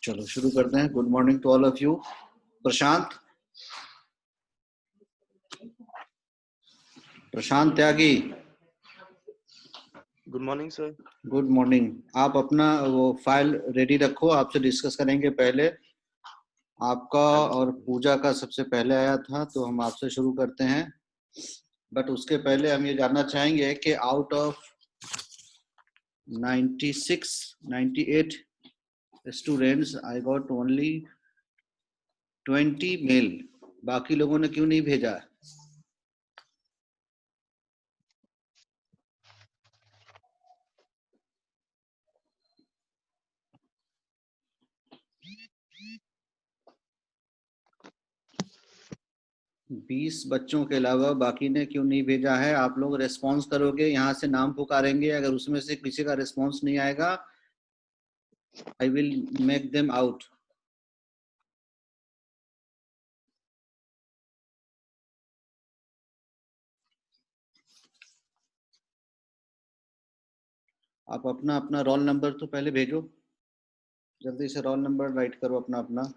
चलो शुरू करते हैं। Good morning to all of you. Prashant Tyagi, good morning sir. Good morning. आप अपना वो फाइल रेडी रखो, आपसे डिस्कस करेंगे। पहले आपका और पूजा का सबसे पहले आया था, तो हम आपसे शुरू करते हैं। बट उसके पहले हम ये जानना चाहेंगे कि out of 98 students I got only 20 male, बाकी लोगों ने क्यों नहीं भेजा? बीस बच्चों के अलावा बाकी ने क्यों नहीं भेजा है? आप लोग रेस्पॉन्स करोगे, यहाँ से नाम पुकारेंगे। अगर उसमें से किसी का रेस्पॉन्स नहीं आएगा, I will make them out. आप अपना अपना रोल नंबर तो पहले भेजो, जल्दी से रोल नंबर राइट करो अपना अपना।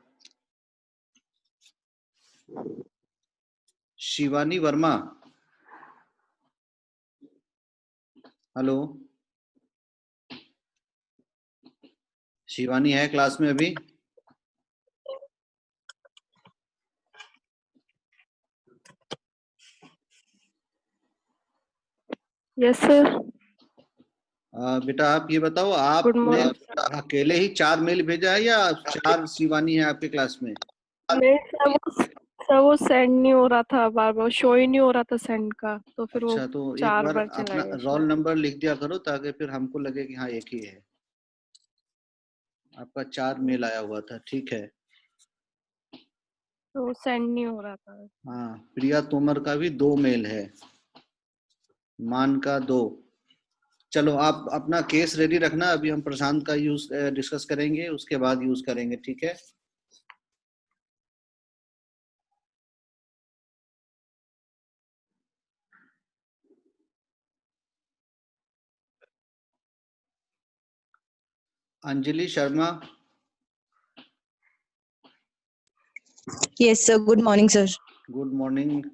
शिवानी वर्मा, हेलो। शिवानी है क्लास में अभी? Yes sir. बेटा आप ये बताओ, आपने अकेले ही 4 मेल भेजा है या 4 शिवानी है आपके क्लास में? नहीं सर, वो सेंड नहीं हो रहा था, बार बार शो ही नहीं हो रहा था सेंड का, तो फिर अच्छा, वो तो एक 4 बार बार चला अपना गया रोल शायद। नंबर लिख दिया करो, ताकि फिर हमको लगे कि हाँ एक ही है। आपका 4 मेल आया हुआ था, ठीक है। तो वो सेंड नहीं हो रहा था। हाँ, प्रिया तोमर का भी 2 मेल है, मान का 2। चलो आप अपना केस रेडी रखना, अभी हम प्रशांत का यूज डिस्कस करेंगे, उसके बाद यूज करेंगे, ठीक है? Anjali Sharma. Yes sir, good morning sir. Good morning.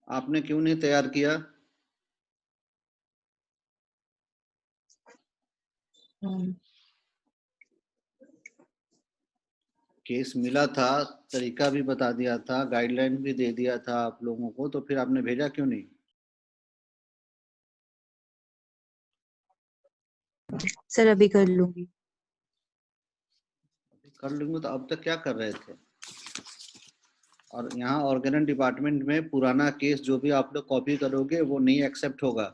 आपने क्यों नहीं तैयार किया? केस मिला था, तरीका भी बता दिया था, गाइडलाइन भी दे दिया था आप लोगों को, तो फिर आपने भेजा क्यों नहीं? सर अभी कर लूंगी। कर लूंगी तो अब तक क्या कर रहे थे? और यहाँ ऑर्गेनन डिपार्टमेंट में पुराना केस जो भी आप लोग कॉपी करोगे वो नहीं एक्सेप्ट होगा।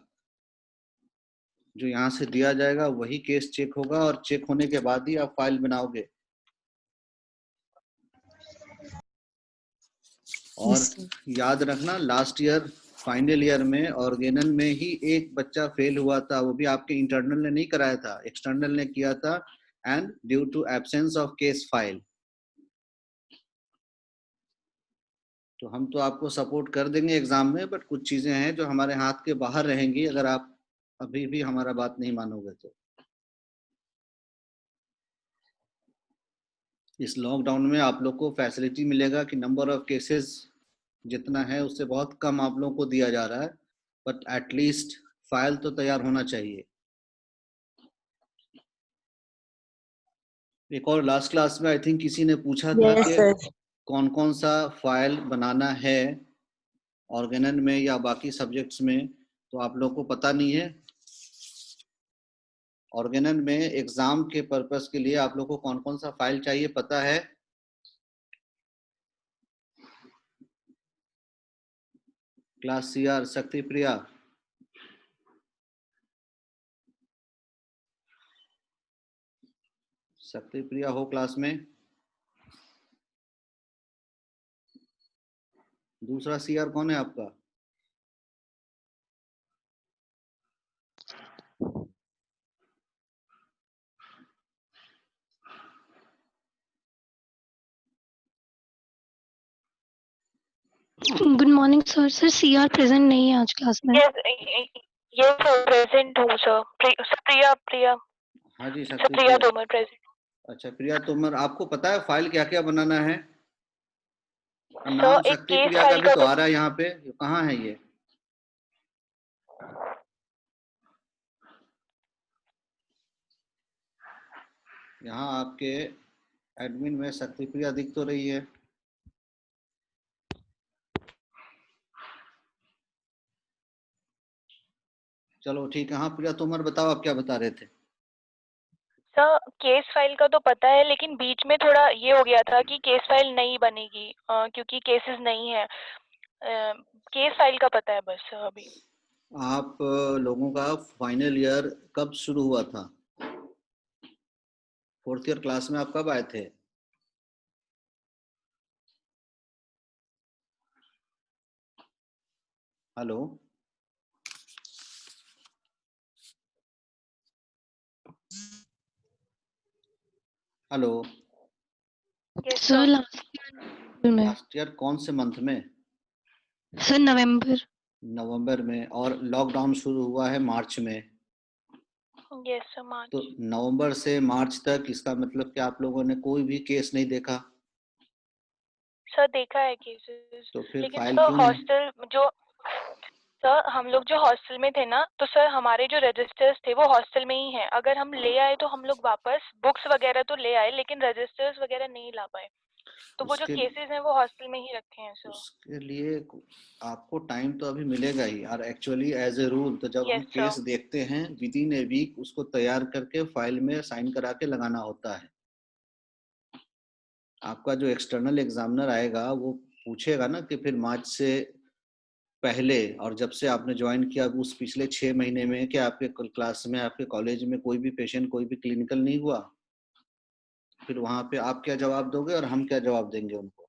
जो यहाँ से दिया जाएगा वही केस चेक होगा, और चेक होने के बाद ही आप फाइल बनाओगे। और याद रखना, लास्ट ईयर फाइनल ईयर में ऑर्गेनन में ही एक बच्चा फेल हुआ था, वो भी आपके इंटरनल ने नहीं कराया था, एक्सटर्नल ने किया था, and due to absence of case file. तो हम तो आपको सपोर्ट कर देंगे एग्जाम में, बट कुछ चीजें हैं जो हमारे हाथ के बाहर रहेंगी अगर आप अभी भी हमारा बात नहीं मानोगे तो। इस लॉकडाउन में आप लोग को फैसिलिटी मिलेगा कि नंबर ऑफ केसेस जितना है उससे बहुत कम आप लोगों को दिया जा रहा है, बट एटलीस्ट फाइल तो तैयार होना चाहिए। एक और लास्ट क्लास में आई थिंक किसी ने पूछा था कि कौन कौन सा फाइल बनाना है ऑर्गेनन में या बाकी सब्जेक्ट्स में, तो आप लोग को पता नहीं है। ऑर्गेनन में एग्जाम के पर्पस के लिए आप लोग को कौन कौन सा फाइल चाहिए पता है? क्लास सीआर शक्ति प्रिया, शक्ति प्रिया हो क्लास में? दूसरा सीआर कौन है आपका? Good morning sir. Sir CR present नहीं है आज क्लास में। यस सर, प्रेजेंट हूँ सर। प्रिया हाँ जी, प्रिया तोमर प्रेजेंट। अच्छा प्रिया तोमर, आपको पता है फाइल क्या क्या बनाना है? सर नाम एक शक्ति केस प्रिया का फाइल भी का तो आ रहा है यहाँ पे, ये कहाँ है ये? यहाँ आपके एडमिन में शक्ति प्रिया दिख तो रही है। चलो ठीक है। हाँ प्रिया तोमर बताओ, आप क्या बता रहे थे? सर केस फाइल का तो पता है, लेकिन बीच में थोड़ा ये हो गया था कि केस फाइल नहीं बनेगी क्योंकि केसेस नहीं है। केस फाइल का पता है बस सर अभी। आप लोगों का फाइनल ईयर कब शुरू हुआ था? 4th ईयर क्लास में आप कब आए थे? Hello, hello. Yes sir sir. Last में लास्ट ईयर कौन से मंथ में? सर नवंबर। नवंबर में। और लॉकडाउन शुरू हुआ है मार्च में। यस सर तो मार्च। नवंबर से मार्च तक, इसका मतलब कि आप लोगों ने कोई भी केस नहीं देखा? सर देखा है केसेस, तो फिर लेकिन फाइल सर क्यों नहीं? हॉस्टल जो सर हम लोग जो हॉस्टल में थे ना, तो सर हमारे जो रजिस्टर्स थे वो हॉस्टल में ही हैं। अगर हम ले आए तो हम लोग वापस बुक्स वगैरह तो ले आए, लेकिन रजिस्टर्स वगैरह नहीं ला पाए। तो वो जो उसके केसेस हैं वो हॉस्टल में ही रखे हैं सर। उसके लिए आपको टाइम तो अभी मिलेगा ही। और एक्चुअली एज ए रूल तो जब हम यस सर। केस देखते हैं विद इन ए वीक उसको तैयार करके फाइल में साइन करा के लगाना होता है। आपका जो एक्सटर्नल एग्जामिनर आएगा वो पूछेगा ना कि फिर मार्च से पहले और जब से आपने ज्वाइन किया उस पिछले 6 महीने में क्या आपके क्लास में, आपके कॉलेज में कोई भी पेशेंट, कोई भी क्लिनिकल नहीं हुआ? फिर वहां पे आप क्या जवाब दोगे और हम क्या जवाब देंगे उनको?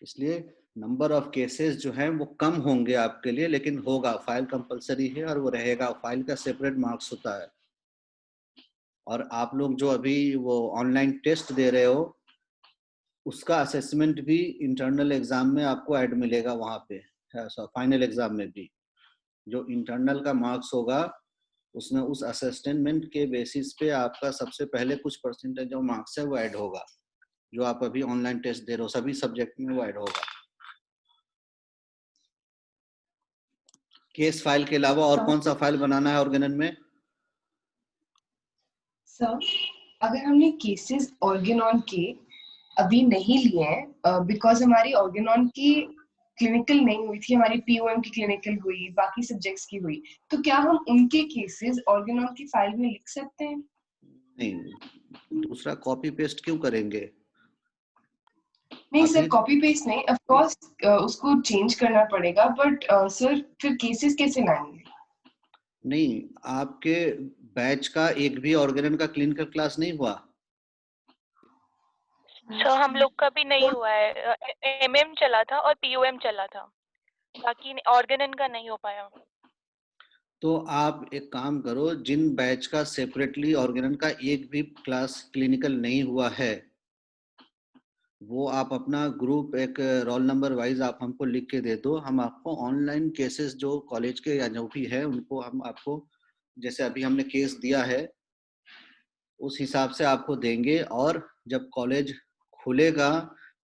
इसलिए नंबर ऑफ केसेस जो है वो कम होंगे आपके लिए, लेकिन होगा। फाइल कंपलसरी है और वो रहेगा। फाइल का सेपरेट मार्क्स होता है। और आप लोग जो अभी वो ऑनलाइन टेस्ट दे रहे हो उसका असेसमेंट भी इंटरनल एग्जाम में आपको ऐड मिलेगा वहां पे, फाइनल एग्जाम में भी। जो इंटरनल का मार्क्स होगा उसमें उस असेसमेंट के बेसिस पे आपका सबसे पहले कुछ परसेंटेज जो मार्क्स है वो ऐड होगा। जो आप अभी ऑनलाइन टेस्ट दे रहे हो सभी सब्जेक्ट में वो ऐड होगा। केस फाइल के अलावा और कौन सा फाइल बनाना है ऑर्गेनन में? सर अगर हमने केसेस ऑर्गेनॉन के अभी नहीं लिए हैं बिकॉज हमारी ऑर्गेनॉन की क्लिनिकल नहीं हुई थी, हमारी पीओएम की क्लिनिकल हुई, बाकी सब्जेक्ट्स की हुई, तो क्या हम उनके केसेस ऑर्गेनॉन की फाइल में लिख सकते हैं? नहीं, दूसरा कॉपी पेस्ट क्यों करेंगे? नहीं अभी सर, कॉपी पेस्ट नहीं, ऑफ कोर्स उसको चेंज करना पड़ेगा, बट सर फिर केसेस कैसे लाएंगे? नहीं, आपके बैच का एक भी ऑर्गेनन का क्लिनिकल क्लास नहीं हुआ? सर हम लोग का भी नहीं हुआ है। एमएम चला था और पीओएम चला था, बाकी ऑर्गेनन का नहीं हो पाया। तो आप एक काम करो, जिन बैच का सेपरेटली ऑर्गेनन का एक भी क्लास क्लिनिकल नहीं हुआ है वो आप अपना ग्रुप एक रोल नंबर वाइज आप हमको लिख के दे दो। हम आपको ऑनलाइन केसेस जो कॉलेज के या जो भी है उनको हम आपको, जैसे अभी हमने केस दिया है उस हिसाब से आपको देंगे। और जब कॉलेज खुलेगा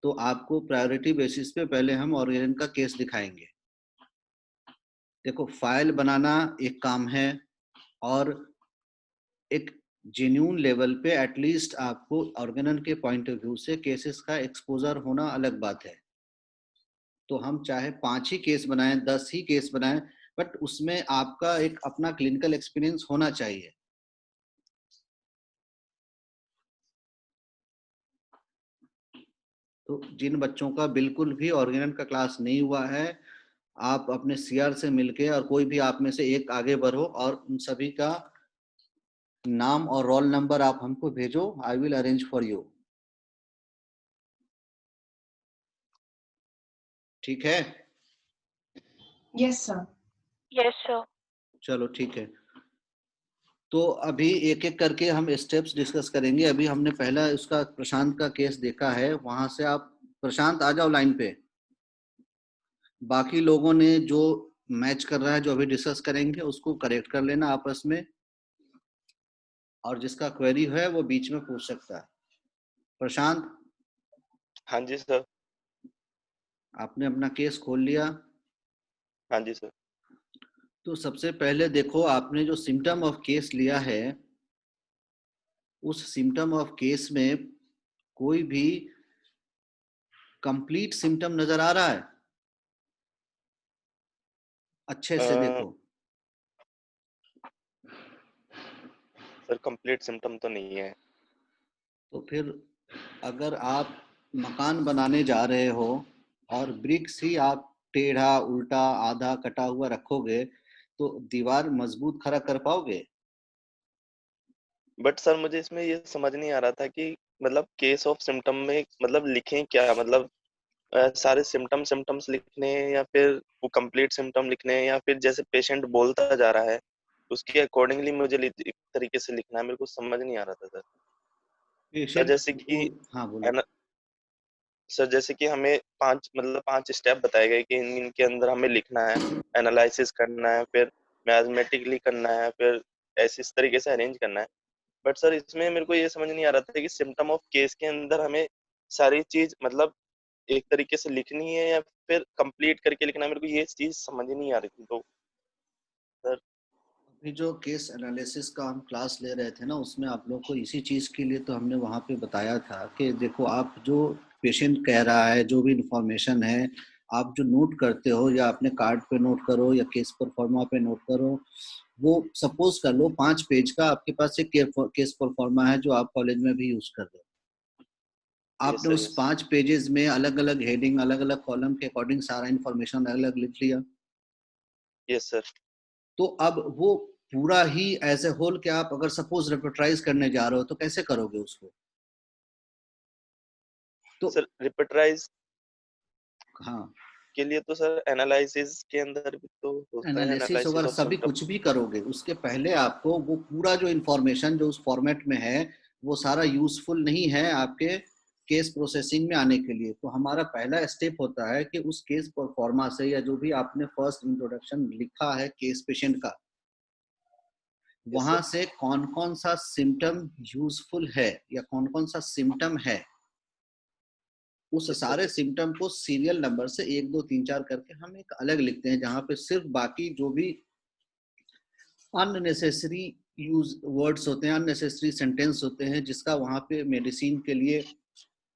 तो आपको प्रायोरिटी बेसिस पे पहले हम ऑर्गेनन का केस दिखाएंगे। देखो, फाइल बनाना एक काम है और एक जेन्यून लेवल पे एटलीस्ट आपको ऑर्गेनन के पॉइंट ऑफ व्यू से केसेस का एक्सपोजर होना अलग बात है। तो हम चाहे 5 ही केस बनाएं, 10 ही केस बनाएं, बट उसमें आपका एक अपना क्लिनिकल एक्सपीरियंस होना चाहिए। तो जिन बच्चों का बिल्कुल भी ऑर्गेनन का क्लास नहीं हुआ है, आप अपने सीआर से मिलके और कोई भी आप में से एक आगे बढ़ो और उन सभी का नाम और रोल नंबर आप हमको भेजो। I will arrange for you. ठीक है? Yes sir. Yes sir. चलो ठीक है। तो अभी एक एक करके हम स्टेप्स डिस्कस करेंगे। अभी हमने पहला उसका प्रशांत का केस देखा है, वहां से आप प्रशांत आ जाओ लाइन पे। बाकी लोगों ने जो मैच कर रहा है जो अभी डिस्कस करेंगे उसको करेक्ट कर लेना आपस में। और जिसका क्वेरी है वो बीच में पूछ सकता है। प्रशांत, हाँ जी सर। आपने अपना केस खोल लिया? हाँ जी सर। तो सबसे पहले देखो, आपने जो सिम्टम ऑफ केस लिया है, उस सिम्टम ऑफ केस में कोई भी कंप्लीट सिम्टम नजर आ रहा है? अच्छे से अ, देखो। सर कंप्लीट सिम्टम तो नहीं है। तो फिर अगर आप मकान बनाने जा रहे हो और ब्रिक्स ही आप टेढ़ा, उल्टा, आधा कटा हुआ रखोगे तो दीवार मजबूत खड़ा कर पाओगे? बट सर मुझे इसमें ये समझ नहीं आ रहा था कि मतलब केस ऑफ सिम्टम में मतलब लिखें क्या, मतलब सारे सिम्टम्स लिखने हैं या फिर वो कंप्लीट सिम्टम लिखने हैं या फिर जैसे पेशेंट बोलता जा रहा है उसके अकॉर्डिंगली मुझे एक तरीके से लिखना है। मेरे को समझ नहीं आ रहा था सर। सर पेशेंट जैसे को, कि हाँ बोलो। है ना सर, जैसे कि हमें पांच स्टेप बताए गए कि इनके अंदर हमें लिखना है, एनालिसिस करना है, फिर मैथमेटिकली करना है, फिर ऐसे इस तरीके से अरेंज करना है। बट सर इसमें मेरे को ये समझ नहीं आ रहा था कि सिम्टम ऑफ केस के अंदर हमें सारी चीज मतलब एक तरीके से लिखनी है या फिर कंप्लीट करके लिखना है। मेरे को ये चीज समझ नहीं आ रही थी तो सर। अभी जो केस एनालिसिस का हम क्लास ले रहे थे ना, उसमें आप लोग को इसी चीज़ के लिए तो हमने वहाँ पे बताया था कि देखो, आप जो पेशेंट कह रहा है, जो भी इंफॉर्मेशन है, आप जो नोट करते हो या अपने कार्ड पे नोट करो या केस परफॉर्मा पे नोट करो, वो सपोज कर लो 5 पेज का आपके पास एक केस परफॉर्मा है जो आप कॉलेज में भी यूज कर रहे हो। यस आपने सर। उस यस 5 पेजेस में अलग अलग हेडिंग, अलग अलग कॉलम के अकॉर्डिंग सारा इंफॉर्मेशन अलग अलग लिख लिया। Yes sir. तो अब वो पूरा ही एज ए होल के आप अगर सपोज रिपोर्टराइज करने जा रहे हो तो कैसे करोगे उसको? तो सर रिपीटराइज हाँ, के लिए तो सर एनालिसिस के अंदर भी तो होता है, एनालिसिस एनालिसिस वगैरह ऑफ सभी सिम्टम। कुछ भी करोगे, उसके पहले आपको वो पूरा जो इंफॉर्मेशन जो उस फॉर्मेट में है वो सारा यूजफुल नहीं है आपके केस प्रोसेसिंग में आने के लिए। तो हमारा पहला स्टेप होता है कि उस केस परफॉर्मा से या जो भी आपने फर्स्ट इंट्रोडक्शन लिखा है केस पेशेंट का, यस वहां सर। से कौन कौन सा सिम्टम यूजफुल है या कौन कौन सा सिम्टम है, उस यस सर। सारे यस सिम्टम को सीरियल नंबर से 1 2 3 4 करके हम एक अलग लिखते हैं, जहां पे सिर्फ बाकी जो भी अननेसेसरी यूज वर्ड्स होते हैं, अननेसेसरी सेंटेंस होते हैं, जिसका वहां पे मेडिसिन के लिए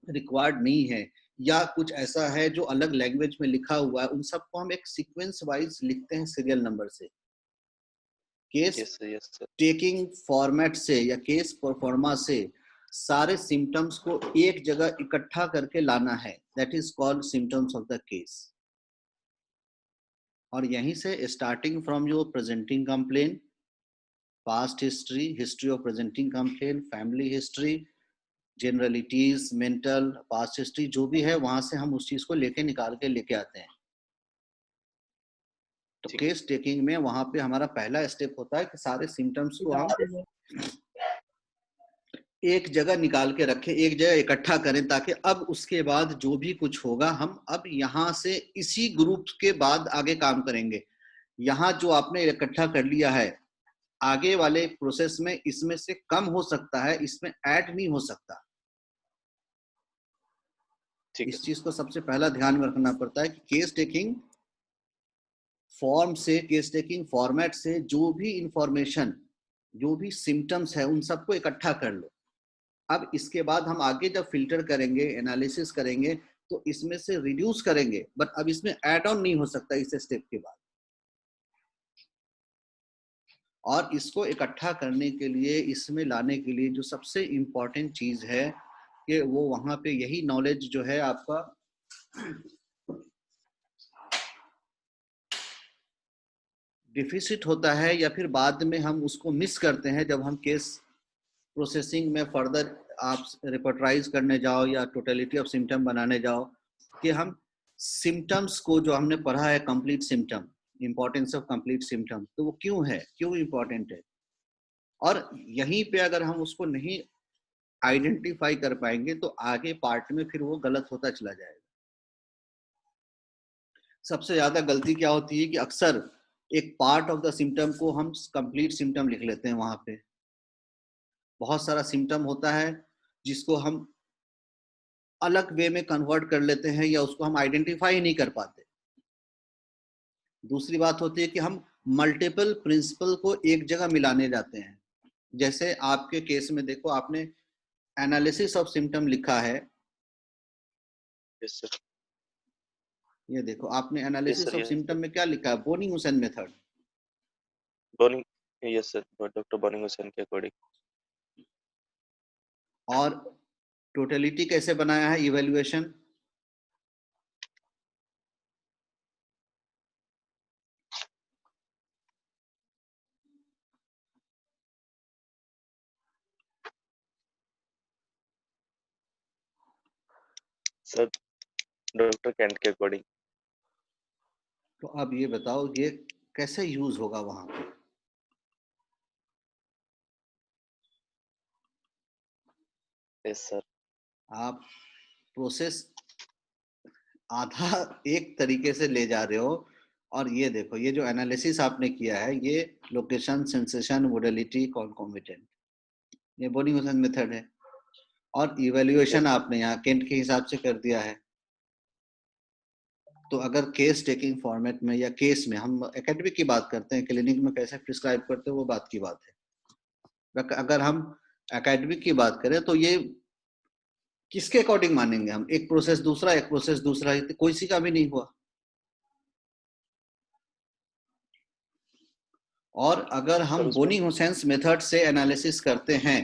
रिक्वायर्ड नहीं है या कुछ ऐसा है जो अलग लैंग्वेज में लिखा हुआ है, उन सबको हम एक सीक्वेंस वाइज लिखते हैं सीरियल नंबर से। Case yes sir. Yes sir. Taking format से या केस परफॉर्मा से सारे सिम्टम्स को एक जगह इकट्ठा करके लाना है, that is called symptoms of the case. और यहीं से starting from your presenting complain, past history, history of presenting complain, family history, generalities, mental past history जो भी है, वहां से हम उस चीज को लेके निकाल के लेके आते हैं। तो ठीक है। केस टेकिंग में वहां पे हमारा पहला स्टेप होता है कि सारे सिम्टम्स को हम एक जगह निकाल के रखें, एक जगह इकट्ठा करें, ताकि अब उसके बाद जो भी कुछ होगा हम अब यहाँ से इसी ग्रुप के बाद आगे काम करेंगे। यहाँ जो आपने इकट्ठा कर लिया है, आगे वाले प्रोसेस में इसमें से कम हो सकता है, इसमें ऐड नहीं हो सकता। ठीक है इस सर। चीज को सबसे पहला ध्यान में रखना पड़ता है कि केस टेकिंग फॉर्म से, केस टेकिंग फॉर्मेट से जो भी इंफॉर्मेशन, जो भी सिम्टम्स है, उन सबको इकट्ठा कर लो। अब इसके बाद हम आगे जब फिल्टर करेंगे, एनालिसिस करेंगे, तो इसमें से रिड्यूस करेंगे, बट अब इसमें ऐड ऑन नहीं हो सकता इस स्टेप के बाद। और इसको इकट्ठा करने के लिए, इसमें लाने के लिए जो सबसे इम्पोर्टेंट चीज है कि वो वहां पे यही नॉलेज जो है आपका डिफिसिट होता है, या फिर बाद में हम उसको मिस करते हैं जब हम केस प्रोसेसिंग में फर्दर आप रिपोर्टराइज करने जाओ या टोटलिटी ऑफ सिम्टम बनाने जाओ, कि हम सिम्टम्स को जो हमने पढ़ा है complete symptom, importance of complete symptom, तो वो क्यों है, क्यों इंपॉर्टेंट है, और यहीं पे अगर हम उसको नहीं आइडेंटिफाई कर पाएंगे तो आगे पार्ट में फिर वो गलत होता चला जाएगा। सबसे ज्यादा गलती क्या होती है कि अक्सर एक पार्ट ऑफ द सिम्टम को हम कंप्लीट सिम्टम लिख लेते हैं वहां पे, बहुत सारा सिम्टम होता है जिसको हम अलग वे में कन्वर्ट कर लेते हैं या उसको हम आइडेंटिफाई नहीं कर पाते। दूसरी बात होती है कि हम मल्टीपल प्रिंसिपल को एक जगह मिलाने जाते हैं। जैसे आपके केस में देखो, आपने एनालिसिस ऑफ सिम्टम लिखा है। Yes sir. ये देखो, आपने एनालिसिस ऑफ सिम्टम में क्या लिखा है? Boenninghausen method. Boenning, yes sir, doctor Boenninghausen के अकॉर्डिंग। और टोटलिटी कैसे बनाया है? इवैल्यूएशन। सर डॉक्टर कैंट के अकॉर्डिंग। तो अब ये बताओ, ये कैसे यूज होगा वहां पे? Yes sir. आप प्रोसेस आधा एक तरीके से ले जा रहे हो। और ये देखो, ये जो एनालिसिस आपने किया है, ये लोकेशन, सेंसेशन, मोडेलिटी, कॉन्कोमिटेंट, ये बोनिंग-हुसैन मेथड है। और इवैल्यूएशन आपने यहाँ केंट के हिसाब से कर दिया है। तो अगर केस टेकिंग फॉर्मेट में या केस में, हम एकेडमिक की बात करते हैं, क्लिनिक में कैसे प्रिस्क्राइब करते हैं वो बात की बात है। अगर हम एकेडमिक की बात करें तो ये किसके अकॉर्डिंग मानेंगे हम? एक प्रोसेस दूसरा, एक प्रोसेस दूसरा, कोई सी का भी नहीं हुआ। और अगर हम बोनिंग-हुसैन मेथड से एनालिसिस करते हैं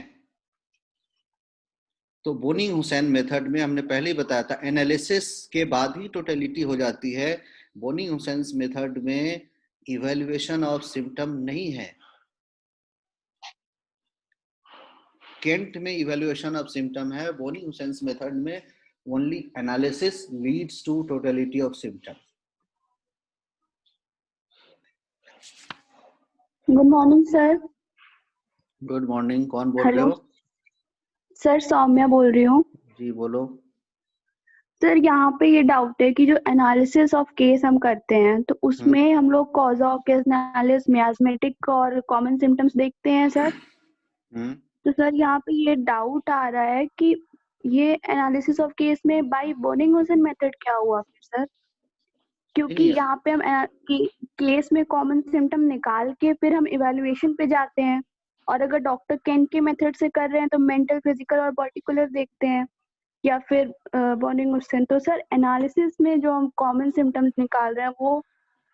तो बोनिंग-हुसैन मेथड में हमने पहले ही बताया था, एनालिसिस के बाद ही टोटलिटी हो जाती है। बोनिंग-हुसैन मेथड में इवैल्यूएशन ऑफ सिम्टम नहीं है। केंट में इवैल्यूएशन ऑफ सिम्टम है, बोनिंग-हुसैन मेथड में only analysis leads to totality of symptom. Good morning sir. Good morning, कौन बोल रहे हो? सर सौम्या बोल रही हूँ। जी बोलो। सर यहाँ पे ये डाउट है कि जो एनालिसिस ऑफ केस हम करते हैं तो उसमें हम लोग कॉजा ओकेजनैलिस, मियाज्मेटिक और कॉमन सिम्टम्स देखते हैं सर। तो सर यहाँ पे ये डाउट आ रहा है कि ये एनालिसिस ऑफ केस में बाय बोनिंग-हुसैन मेथड क्या हुआ फिर सर? क्योंकि यहाँ पे हम केस में कॉमन सिम्टम निकाल के फिर हम इवैल्यूएशन पे जाते हैं, और अगर डॉक्टर केंट के मेथड से कर रहे हैं तो मेंटल, फिजिकल और पार्टिकुलर देखते हैं, या फिर बोनिंग-हुसैन। तो सर एनालिसिस में जो हम कॉमन सिम्टम्स निकाल रहे हैं वो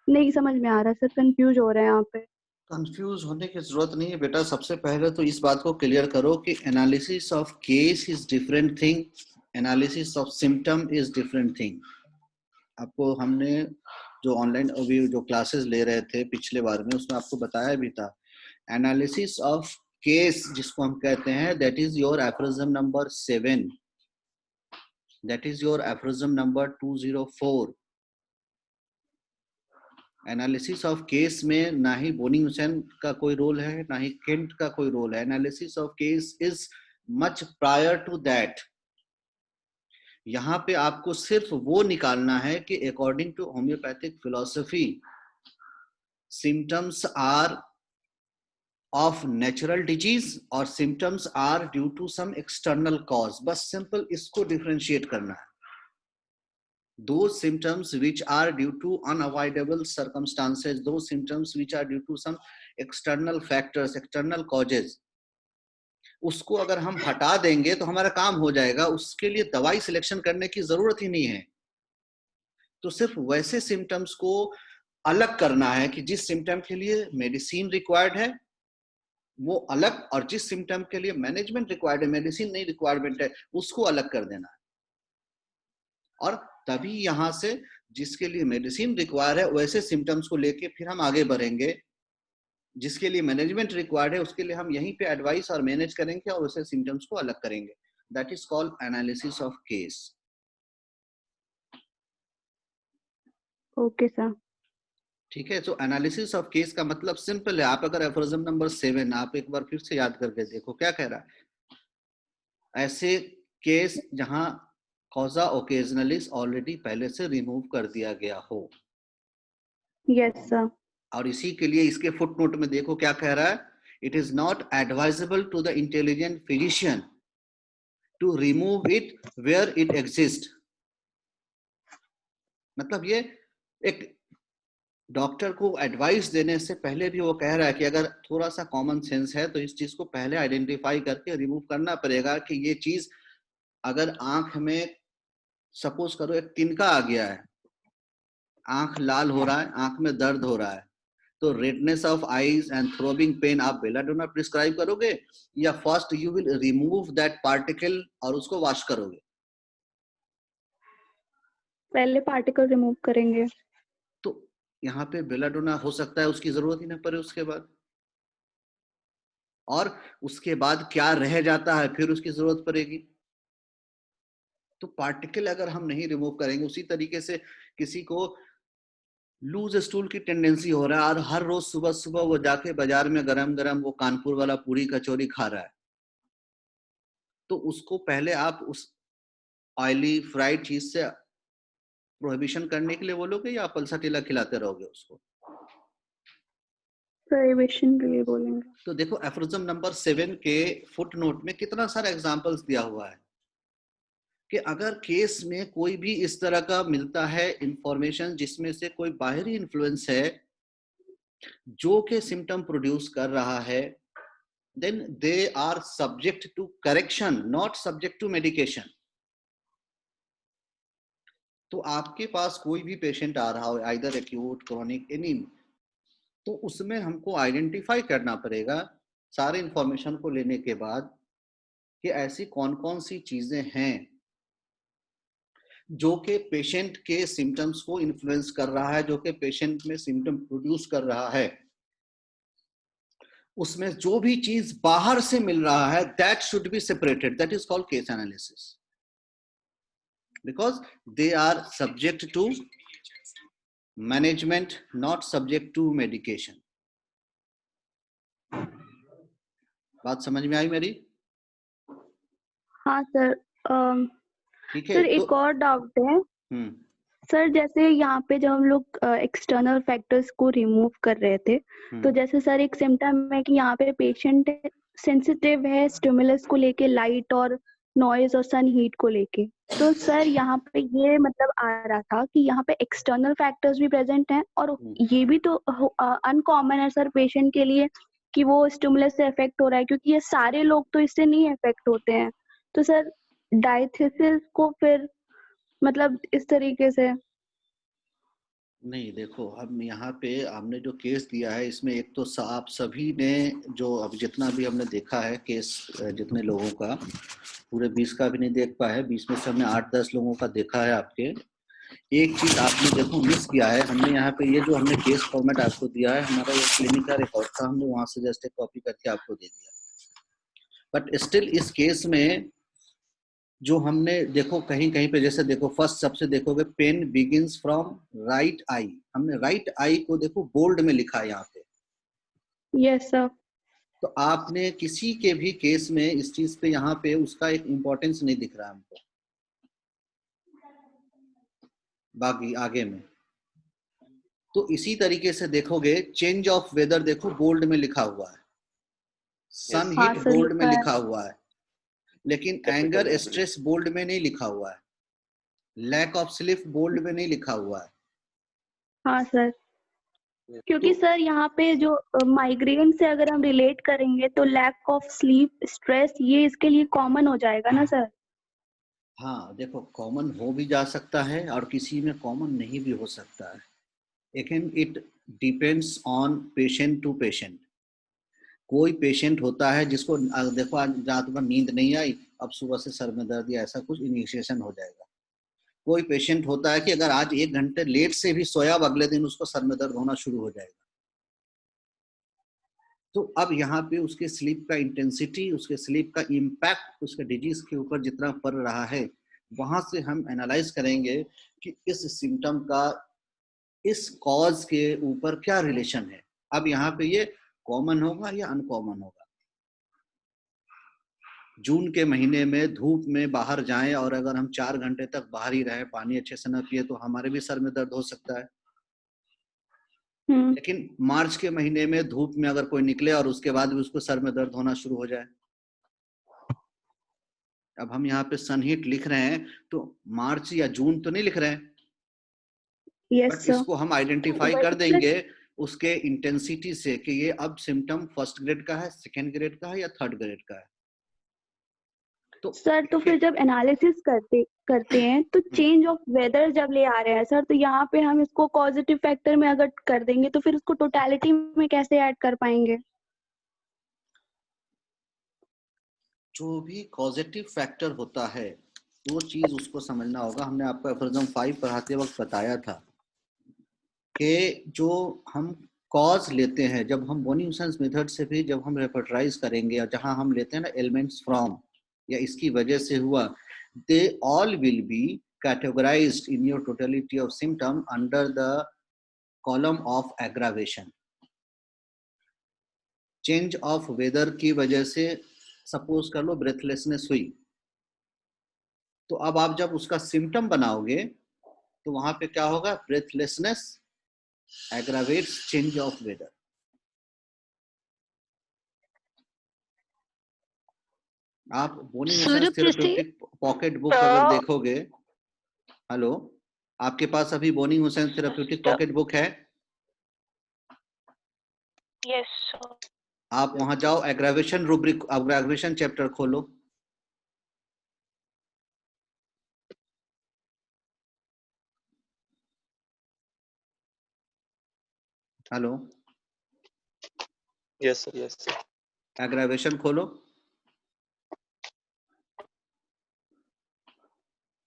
नहीं समझ में आ रहा सर, कंफ्यूज हो रहे हैं यहाँ पे। कंफ्यूज होने की जरूरत नहीं है बेटा। सबसे पहले तो इस बात को क्लियर करो कि analysis of case is different thing, analysis of symptom is different thing. आपको हमने जो ऑनलाइन अभी जो क्लासेस ले रहे थे पिछले बार में, उसमें आपको बताया भी था, एनालिसिस ऑफ केस जिसको हम कहते हैं, that is your aphorism number 7, that is your aphorism number 204। Analysis of case में ना ही बोनिंग-हुसैन का कोई रोल है, ना ही केंट का कोई रोल है। Analysis of case is much prior to that. यहाँ पे आपको सिर्फ वो निकालना है कि according to homeopathic philosophy symptoms are of natural disease और symptoms are due to some external cause. बस सिंपल इसको डिफरेंशिएट करना है। Those symptoms which are due to unavoidable circumstances, those symptoms which are due to some external factors, external causes, उसको अगर हम हटा देंगे तो हमारा काम हो जाएगा। उसके लिए दवाई सिलेक्शन करने की जरूरत ही नहीं है। तो सिर्फ वैसे सिम्टम्स को अलग करना है कि जिस सिम्टम के लिए मेडिसिन रिक्वायर्ड है वो अलग, और जिस सिम्टम के लिए मैनेजमेंट रिक्वायर्ड है, मेडिसिन नहीं रिक्वायरमेंट है, उसको अलग कर देना है। और तभी यहां से जिसके लिए मेडिसिन रिक्वायर है वैसे सिम्टम्स को लेके फिर हम आगे बढ़ेंगे। जिसके लिए मैनेजमेंट रिक्वायर्ड है उसके लिए हम यहीं पे एडवाइस और मैनेज करेंगे और वैसे सिम्टम्स को अलग करेंगे। That is called analysis of case. Okay sir. ठीक है, तो एनालिसिस ऑफ केस का मतलब सिंपल है। आप अगर एफरिज्म नंबर 7 आप एक बार फिर से याद करके देखो क्या कह रहा है। ऐसे केस जहां कॉजा ओकेजनलिस ऑलरेडी पहले से रिमूव कर दिया गया हो। Yes sir. और इसी के लिए इसके फुटनोट में देखो क्या कह रहा है, it is not advisable to the intelligent physician to remove it where it exists. मतलब ये एक डॉक्टर को एडवाइस देने से पहले भी वो कह रहा है कि अगर थोड़ा सा कॉमन सेंस है तो इस चीज को पहले आइडेंटिफाई करके रिमूव करना पड़ेगा कि ये चीज अगर आंख में सपोज करो एक तिनका आ गया है, आंख लाल हो रहा है, आंख में दर्द हो रहा है, तो redness of eyes and throbbing pain आप बेलाडोना प्रिस्क्राइब करोगे या first you will remove that particle और उसको वॉश करोगे? पहले पार्टिकल रिमूव करेंगे। तो यहाँ पे बेलाडोना हो सकता है उसकी जरूरत ही ना पड़े उसके बाद, और उसके बाद क्या रह जाता है फिर उसकी जरूरत पड़ेगी। तो पार्टिकल अगर हम नहीं रिमूव करेंगे, उसी तरीके से किसी को लूज स्टूल की टेंडेंसी हो रहा है और हर रोज सुबह सुबह वो जाके बाजार में गरम गरम वो कानपुर वाला पूरी कचौरी खा रहा है, तो उसको पहले आप उस ऑयली फ्राइड चीज से प्रोहिबिशन करने के लिए बोलोगे या पल्साटिला खिलाते रहोगे उसको? प्रोहिबिशन के लिए बोलेंगे। तो देखो एफरोजम नंबर 7 के फुट नोट में कितना सारा एग्जाम्पल्स दिया हुआ है कि अगर केस में कोई भी इस तरह का मिलता है इंफॉर्मेशन जिसमें से कोई बाहरी इन्फ्लुएंस है जो के सिम्टम प्रोड्यूस कर रहा है, then they are subject to correction, not subject to medication. तो आपके पास कोई भी पेशेंट आ रहा हो, आइदर एक्यूट, क्रोनिक, एनी, तो उसमें हमको आइडेंटिफाई करना पड़ेगा सारे इंफॉर्मेशन को लेने के बाद कि ऐसी कौन कौन सी चीजें हैं जो कि पेशेंट के सिम्टम्स को इन्फ्लुएंस कर रहा है, जो कि पेशेंट में सिम्टम प्रोड्यूस कर रहा है। उसमें जो भी चीज बाहर से मिल रहा है that should be separated, that is called case analysis, because they are subject to management, not subject to medication. बात समझ में आई मेरी? हाँ सर। ठीक है। सर एक और डाउट है सर, जैसे यहाँ पे जब हम लोग एक्सटर्नल फैक्टर्स को रिमूव कर रहे थे, तो जैसे सर एक सिम्टम है कि यहाँ पे पेशेंट सेंसिटिव है स्टिमुलस को लेके, लाइट और नॉइज और सन हीट को लेके, तो सर यहाँ पे ये मतलब आ रहा था कि यहाँ पे एक्सटर्नल फैक्टर्स भी प्रेजेंट हैं और ये भी तो अनकॉमन है सर पेशेंट के लिए कि वो स्टिमुलस से इफेक्ट हो रहा है, क्योंकि ये सारे लोग तो इससे नहीं इफेक्ट होते हैं। तो सर डायथिसिस को फिर मतलब इस तरीके से नहीं, देखो हम यहाँ पे हमने जो केस दिया है इसमें एक तो आप सभी ने जो अब जितना भी हमने देखा है केस, जितने लोगों का, पूरे 20 का भी नहीं देख पाए है, 20 में से हमने 8-10 लोगों का देखा है आपके। एक चीज आपने देखो मिस किया है, हमने यहाँ पे ये जो हमने केस फॉर्मेट आपको दिया है, हमारा ये क्लिनिक का रिकॉर्ड था, हमने वहां से जस्ट एक कॉपी करके आपको दे दिया, बट स्टिल इस केस में जो हमने देखो कहीं कहीं पे, जैसे देखो फर्स्ट सबसे देखोगे pain begins from right eye, हमने राइट आई को देखो बोल्ड में लिखा है यहाँ पे। Yes sir. तो आपने किसी के भी केस में इस चीज पे यहाँ पे उसका एक इम्पोर्टेंस नहीं दिख रहा हमको बाकी आगे में। तो इसी तरीके से देखोगे चेंज ऑफ वेदर देखो बोल्ड में लिखा हुआ है, सन हिट बोल्ड में लिखा हुआ है, लेकिन एंगर स्ट्रेस बोल्ड में नहीं लिखा हुआ है, लैक ऑफ स्लीप बोल्ड में नहीं लिखा हुआ है। हाँ सर, क्योंकि सर यहाँ पे जो माइग्रेन से अगर हम रिलेट करेंगे तो लैक ऑफ स्लीप, स्ट्रेस, ये इसके लिए कॉमन हो जाएगा ना सर? हाँ देखो कॉमन हो भी जा सकता है और किसी में कॉमन नहीं भी हो सकता है, लेकिन it depends on patient to patient. कोई पेशेंट होता है जिसको देखो आज रात भर नींद नहीं आई, अब सुबह से सर में दर्द या ऐसा कुछ इनिशिएशन हो जाएगा। कोई पेशेंट होता है कि अगर आज 1 घंटे लेट से भी सोया, अब अगले दिन उसको सर में दर्द होना शुरू हो जाएगा। तो अब यहाँ पे उसके स्लीप का इंटेंसिटी, उसके स्लीप का इम्पैक्ट उसके डिजीज के ऊपर जितना पड़ रहा है, वहां से हम एनालाइज करेंगे कि इस सिम्टम का इस कॉज के ऊपर क्या रिलेशन है। अब यहाँ पे ये कॉमन होगा या अनकॉमन होगा। जून के महीने में धूप में बाहर जाएं और अगर हम 4 घंटे तक बाहर ही रहे, पानी अच्छे से न पिए, तो हमारे भी सर में दर्द हो सकता है। लेकिन मार्च के महीने में धूप में अगर कोई निकले और उसके बाद भी उसको सर में दर्द होना शुरू हो जाए, अब हम यहाँ पे सनहीट लिख रहे हैं तो मार्च या जून तो नहीं लिख रहे हैं, यस बट सर। इसको हम आइडेंटिफाई कर देंगे उसके इंटेंसिटी से कि ये अब सिम्टम फर्स्ट ग्रेड का है, सेकेंड ग्रेड का है या थर्ड ग्रेड का है। तो सर तो फिर जब एनालिसिस करते हैं तो चेंज ऑफ वेदर जब ले आ रहे हैं सर, तो यहाँ पे हम इसको पॉजिटिव फैक्टर में अगर कर देंगे तो फिर उसको टोटलिटी में कैसे ऐड कर पाएंगे? जो भी पॉजिटिव फैक्टर होता है वो चीज उसको समझना होगा। हमने आपको एफरिज्म 5 पढ़ाते वक्त बताया था कि जो हम कॉज लेते हैं, जब हम बोनी-न्यूसेंस मेथड से भी जब हम रेपर्टराइज करेंगे और जहां हम लेते हैं ना एलिमेंट्स फ्रॉम या इसकी वजह से हुआ, they all will be categorized in your totality of symptom under the column of aggravation. Change of weather की वजह से सपोज कर लो ब्रेथलेसनेस हुई, तो अब आप जब उसका सिम्टम बनाओगे तो वहां पे क्या होगा, breathlessness aggravates change of weather। आप बोनी-न्यूसेंस थेरेप्यूटिक पॉकेट बुक अगर देखोगे, हेलो, आपके पास अभी बोनी-न्यूसेंस थेरेप्यूटिक पॉकेट बुक है? यस आप वहां जाओ, एग्रावेशन रूब्रिक, एग्रावेशन चैप्टर खोलो। Hello, yes sir, yes sir. Aggravation खोलो।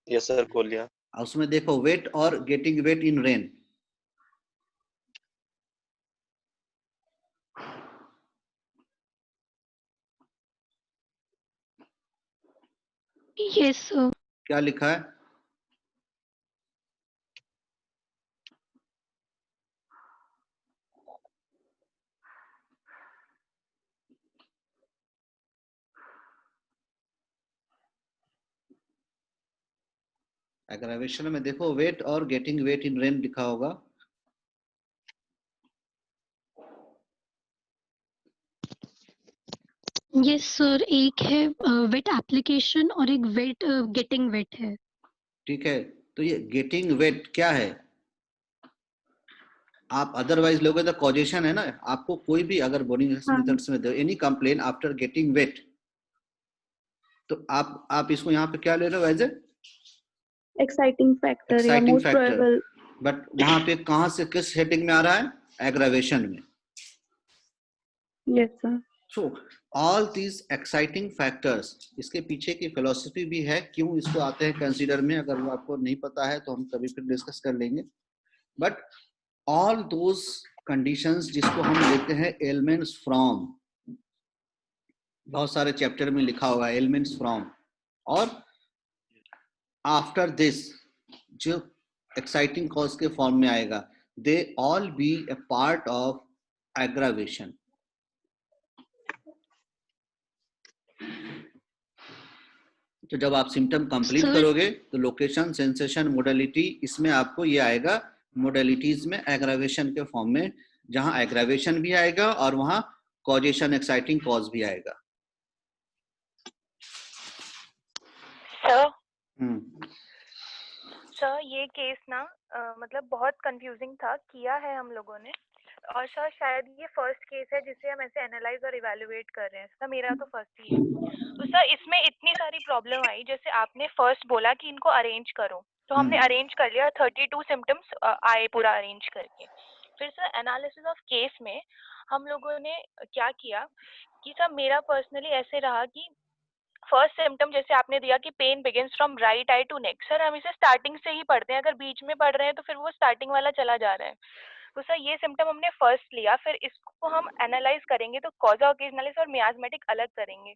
यस सर, खोल लिया। उसमें देखो वेट और गेटिंग वेट इन रेन। Yes sir. क्या लिखा है? एग्रावेशन में देखो वेट और गेटिंग वेट इन रेन लिखा होगा। यस सर, एक है वेट एप्लीकेशन और एक वेट गेटिंग वेट है। ठीक है, तो ये गेटिंग वेट क्या है? आप अदरवाइज लोगे तो कॉजेशन है ना। आपको कोई भी अगर बोनी-न्यूसेंस मेथड्स में any complain after getting wait, तो आप इसको यहाँ पे क्या ले रहे हो एज ए एक्साइटिंग फैक्टर या exciting most factor, probable. But वहां पे कहां से किस हेडिंग में आ रहा है? एग्रावेशन में। Yes sir. So all these exciting factors, इसके पीछे की फिलोसफी भी है, क्यों इसको आते हैं कंसीडर में। अगर वो आपको नहीं पता है तो हम कभी फिर डिस्कस कर लेंगे। बट ऑल दोज कंडीशंस जिसको हम लेते हैं एलिमेंट्स फ्रॉम, बहुत सारे चैप्टर में लिखा होगा एलिमेंट्स फ्रॉम, और आफ्टर दिस जो एक्साइटिंग कॉज के फॉर्म में आएगा, they all B A part of aggravation. तो जब आप सिम्टम कंप्लीट करोगे तो लोकेशन, सेंसेशन, मोडालिटी, इसमें आपको ये आएगा मोडालिटीज में एग्रावेशन के फॉर्म में, जहां एग्रावेशन भी आएगा और वहां कॉजेशन, एक्साइटिंग कॉज भी आएगा। सर ये केस ना मतलब बहुत कंफ्यूजिंग था, किया है हम लोगों ने, और सर शायद ये फर्स्ट केस है जिसे हम ऐसे एनालाइज और इवैल्यूएट कर रहे हैं। सर मेरा तो फर्स्ट ही है। तो सर इसमें इतनी सारी प्रॉब्लम आई, जैसे आपने फर्स्ट बोला कि इनको अरेंज करो, तो हमने अरेंज कर लिया, 32 सिम्टम्स आए पूरा अरेंज करके। फिर सर एनालिसिस ऑफ केस में हम लोगों ने क्या किया कि सर मेरा पर्सनली ऐसे रहा कि फर्स्ट सिम्टम जैसे आपने दिया कि pain begins from right eye to neck, sir हम इसे स्टार्टिंग से ही पढ़ते हैं, अगर बीच में पढ़ रहे हैं तो फिर वो स्टार्टिंग वाला चला जा रहा है। तो सर ये सिम्टम हमने फर्स्ट लिया, फिर इसको हम एनालाइज करेंगे तो कॉजा ओकेजनलिस और मियाज्मेटिक अलग करेंगे।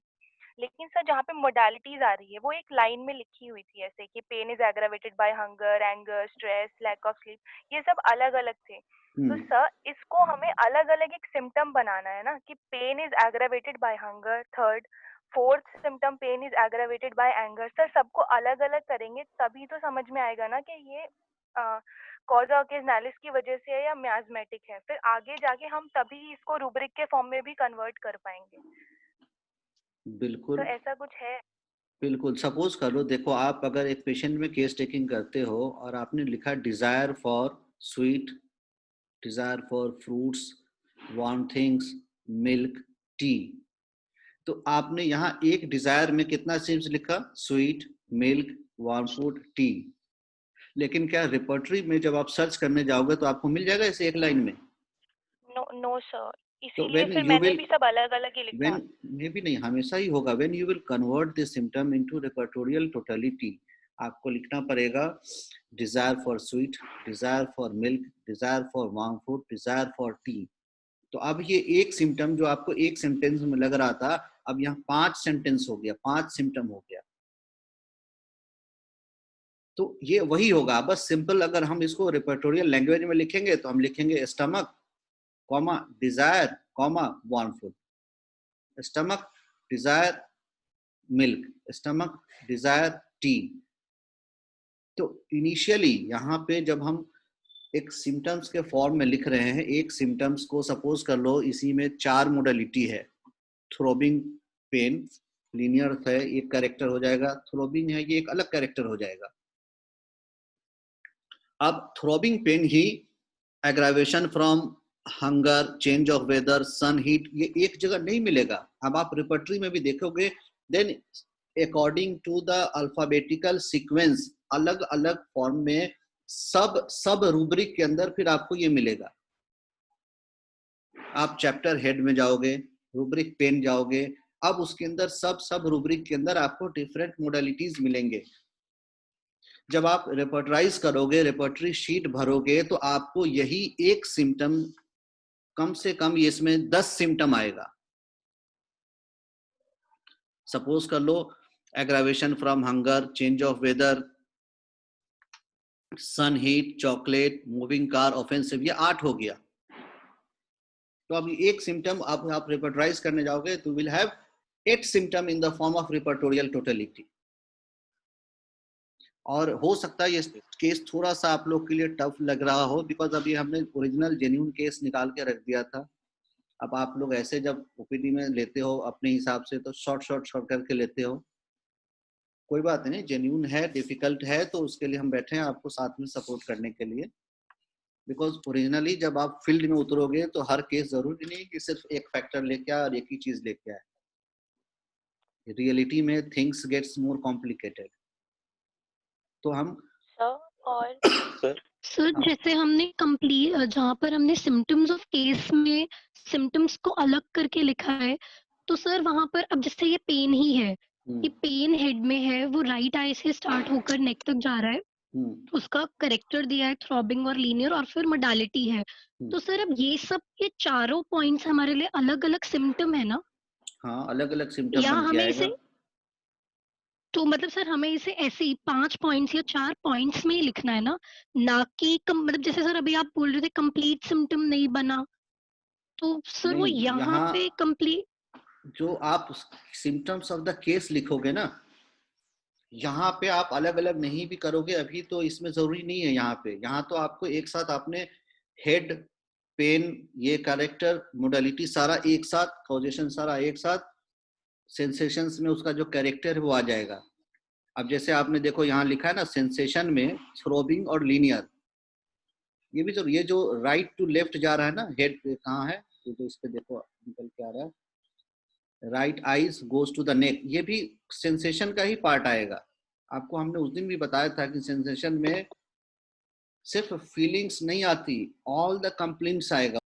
लेकिन सर जहाँ पे मोडालिटीज आ रही है वो एक लाइन में लिखी हुई थी ऐसे कि pain is aggravated by hunger, anger, stress, lack of sleep, ये सब अलग अलग थे। तो सर इसको हमें अलग अलग एक सिम्टम बनाना है ना, कि pain is aggravated by hunger, third, fourth symptom pain is aggravated by anger. Sir सबको अलग अलग करेंगे तभी तो समझ में आएगा ना कि ये कॉजा केस एनालिसिस की वजह से है या मियाज़मेटिक है, फिर आगे जाके हम तभी इसको रूब्रिक के फॉर्म में भी कन्वर्ट कर पाएंगे। बिल्कुल तो ऐसा कुछ है? बिल्कुल। सपोज कर लो, देखो आप अगर एक पेशेंट में केस टेकिंग करते हो और आपने लिखा Dzire for sweet, desire for fruits, warm things, milk, T, तो आपने यहाँ एक डिजायर में कितना सिम्स लिखा? Sweet, milk, warm food, T. लेकिन क्या रिपर्टरी में जब आप सर्च करने जाओगे तो आपको मिल जाएगा इसे एक लाइन में? नो सर, तो इसीलिए व्हेन फिर यू मैंने विल भी सब अलग अलग ही लिखा। व्हेन में भी नहीं, हमेशा ही होगा, when you will convert this symptom into repertorial totality, आपको लिखना पड़ेगा desire for sweet, desire for milk, desire for warm food, desire for tea. तो अब ये एक सिम्टम जो आपको एक सेंटेंस में लग रहा था, अब यहाँ 5 सेंटेंस हो गया, 5 सिम्टम हो गया। तो ये वही होगा, बस सिंपल अगर हम इसको रिपर्टोरियल लैंग्वेज में लिखेंगे तो हम लिखेंगे stomach, comma, desire, comma, warm food, stomach, desire, milk, stomach, desire, tea. तो इनिशियली यहाँ पे जब हम एक सिम्टम्स के फॉर्म में लिख रहे हैं, एक सिम्टम्स को सपोज कर लो इसी में 4 मोडालिटी है, थ्रोबिंग पेन, लीनियर है एक कैरेक्टर हो जाएगा, थ्रोबिंग है ये एक अलग कैरेक्टर हो जाएगा। अब थ्रोबिंग पेन ही aggravation from hunger, change of weather, sun heat, ये एक जगह नहीं मिलेगा। अब आप रिपर्टरी में भी देखोगे, then according to the alphabetical sequence, अलग अलग फॉर्म में सब रूब्रिक के अंदर फिर आपको ये मिलेगा। आप चैप्टर हेड में जाओगे, रूब्रिक पेन जाओगे, अब उसके अंदर सब रूब्रिक के अंदर आपको डिफरेंट मोडालिटीज मिलेंगे। जब आप रेपर्टराइज करोगे, रेपर्टरी शीट भरोगे, तो आपको यही एक सिम्टम, कम से कम ये इसमें 10 सिम्टम आएगा। सपोज कर लो aggravation from hunger, change of weather, sun heat, chocolate, moving car, offensive, ये 8 हो गया। तो अब एक सिम्टम आप रेपर्टराइज करने जाओगे तो will have 8 symptom in the form of repertorial totality. और हो सकता है ये केस थोड़ा सा आप लोग के लिए टफ लग रहा हो, बिकॉज अभी हमने ओरिजिनल जेन्युइन केस निकाल के रख दिया था। अब आप लोग ऐसे जब ओपीडी में लेते हो अपने हिसाब से तो शॉर्ट करके लेते हो, कोई बात नहीं, जेन्युइन है, डिफिकल्ट है, तो उसके लिए हम बैठे हैं आपको साथ में सपोर्ट करने के लिए। बिकॉज ओरिजिनली जब आप फील्ड में उतरोगे तो हर केस जरूरी नहीं कि सिर्फ एक फैक्टर लेके आए और एक ही चीज लेके आए। रियलिटी में थिंग्स गेट्स मोर कॉम्प्लिकेटेड। तो हम सर जैसे हमने कंप्लीट, जहाँ पर हमने सिम्टम्स ऑफ केस में सिम्टम्स को अलग करके लिखा है, तो सर वहां पर अब जैसे ये पेन ही है कि पेन हेड में है, वो राइट आई से स्टार्ट होकर नेक तक जा रहा है, उसका करेक्टर दिया है थ्रॉबिंग और लीनियर, और फिर मोडालिटी है। तो सर अब ये सब, ये चारों पॉइंट्स हमारे लिए अलग अलग सिम्टम है ना? हाँ, अलग अलग सिम्टम या बन के हमें आएगा। इसे, तो मतलब सर हमें इसे ऐसे ही 5 पॉइंट्स या 4 पॉइंट्स में ही लिखना है ना कि मतलब जैसे सर अभी आप बोल रहे थे कंप्लीट सिम्टम नहीं बना, तो सर वो नहीं, यहाँ पे कंप्लीट, जो आप सिम्टम्स ऑफ द केस लिखोगे ना, यहाँ पे आप अलग अलग नहीं भी करोगे अभी, तो इसमें जरूरी नहीं है। यहाँ तो आपको एक साथ आपने हेड, पेन, ये कैरेक्टर, मोडालिटी सारा एक साथ, कॉजेशन सारा एक साथ, सेंसेशंस में उसका जो कैरेक्टर है वो आ जाएगा। अब जैसे आपने देखो यहाँ लिखा है ना, सेंसेशन में थ्रोबिंग और लीनियर, ये भी ये जो राइट टू लेफ्ट जा रहा है ना, हेड कहाँ है, तो इस पे देखो निकल के आ रहा है, right eyes goes to the neck, ये भी सेंसेशन का ही पार्ट आएगा। आपको हमने उस दिन भी बताया था कि सेंसेशन में सिर्फ फीलिंग्स नहीं आती, ऑल द कंप्लेंट्स आएगा।